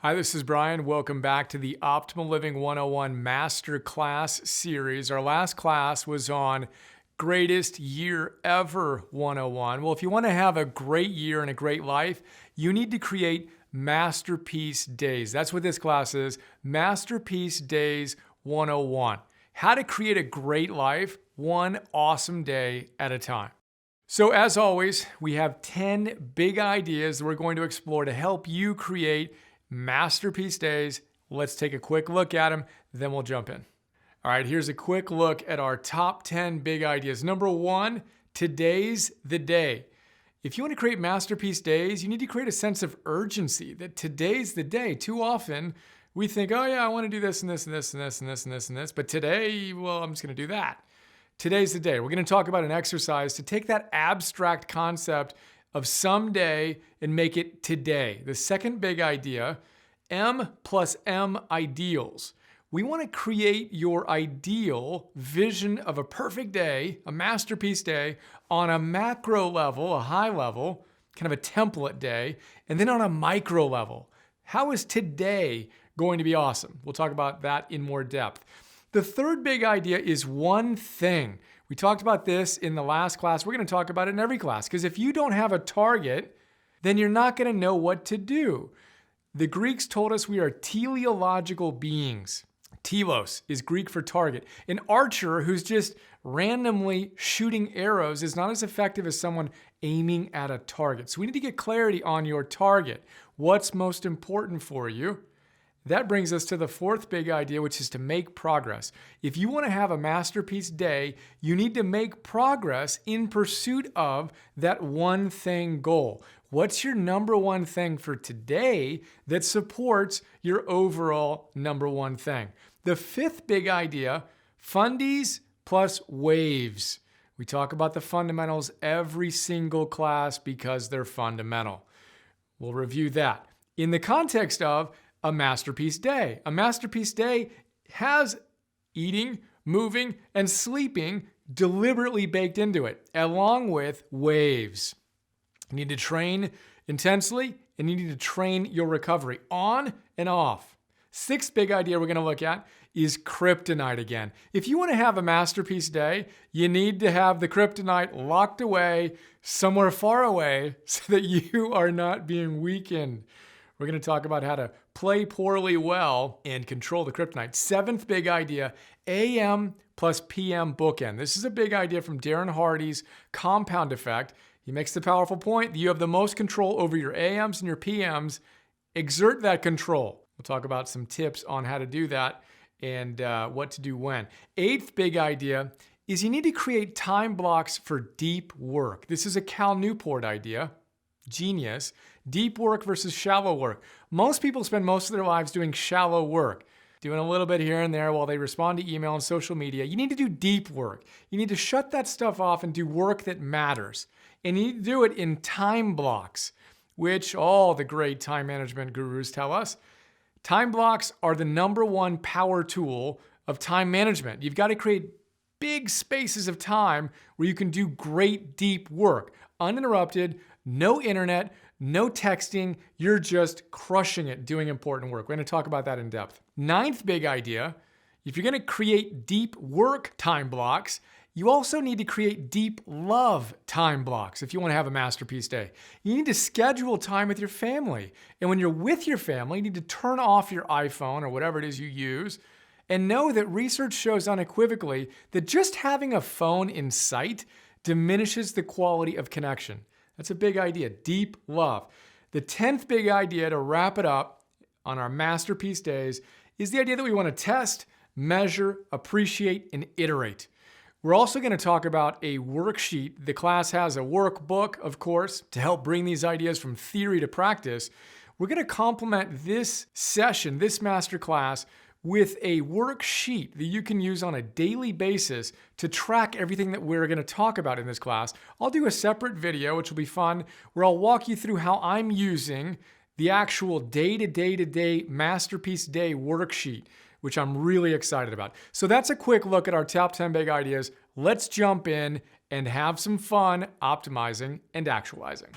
Hi, this is Brian. Welcome back to the Optimal Living 101 Masterclass series. Our last class was on Greatest Year Ever 101. Well, if you want to have a great year and a great life, you need to create masterpiece days. That's what this class is, Masterpiece Days 101. How to create a great life, one awesome day at a time. So as always, we have 10 big ideas that we're going to explore to help you create masterpiece days. Let's take a quick look at them, then we'll jump in. All right, here's a quick look at our top 10 big ideas. Number one, today's the day. If you want to create masterpiece days, you need to create a sense of urgency that today's the day. Too often, we think, oh yeah, I want to do this and this and this and this and this and this and this, but today, well, I'm just going to do that. Today's the day. We're going to talk about an exercise to take that abstract concept of someday and make it today. The second big idea, M plus M ideals. We want to create your ideal vision of a perfect day, a masterpiece day, on a macro level, a high level, kind of a template day, and then on a micro level. How is today going to be awesome? We'll talk about that in more depth. The third big idea is one thing. We talked about this in the last class. We're going to talk about it in every class, because if you don't have a target, then you're not going to know what to do. The Greeks told us we are teleological beings. Telos is Greek for target. An archer who's just randomly shooting arrows is not as effective as someone aiming at a target. So we need to get clarity on your target. What's most important for you? That brings us to the fourth big idea, which is to make progress. If you want to have a masterpiece day, you need to make progress in pursuit of that one thing goal. What's your number one thing for today that supports your overall number one thing? The fifth big idea, fundies plus waves. We talk about the fundamentals every single class because they're fundamental. We'll review that. In the context of a masterpiece day. A masterpiece day has eating, moving, and sleeping deliberately baked into it, along with waves. You need to train intensely, and you need to train your recovery on and off. Sixth big idea we're going to look at is kryptonite again. If you want to have a masterpiece day, you need to have the kryptonite locked away somewhere far away so that you are not being weakened. We're going to talk about how to play poorly well and control the kryptonite. Seventh big idea, AM plus PM bookend. This is a big idea from Darren Hardy's compound effect. He makes the powerful point that you have the most control over your AMs and your PMs. Exert that control. We'll talk about some tips on how to do that and what to do when. Eighth big idea is you need to create time blocks for deep work. This is a Cal Newport idea. Genius. Deep work versus shallow work. Most people spend most of their lives doing shallow work, doing a little bit here and there while they respond to email and social media. You need to do deep work. You need to shut that stuff off and do work that matters. And you need to do it in time blocks, which all the great time management gurus tell us. Time blocks are the number one power tool of time management. You've got to create big spaces of time where you can do great deep work, uninterrupted, no internet, no texting. You're just crushing it doing important work. We're going to talk about that in depth. Ninth big idea, if you're going to create deep work time blocks, you also need to create deep love time blocks if you want to have a masterpiece day. You need to schedule time with your family. And when you're with your family, you need to turn off your iPhone or whatever it is you use and know that research shows unequivocally that just having a phone in sight diminishes the quality of connection. That's a big idea, deep love. The 10th big idea to wrap it up on our masterpiece days is the idea that we want to test, measure, appreciate, and iterate. We're also going to talk about a worksheet. The class has a workbook, of course, to help bring these ideas from theory to practice. We're going to complement this session, this masterclass, with a worksheet that you can use on a daily basis to track everything that we're going to talk about in this class. I'll do a separate video, which will be fun, where I'll walk you through how I'm using the actual day-to-day masterpiece day worksheet, which I'm really excited about. So that's a quick look at our top 10 big ideas. Let's jump in and have some fun optimizing and actualizing.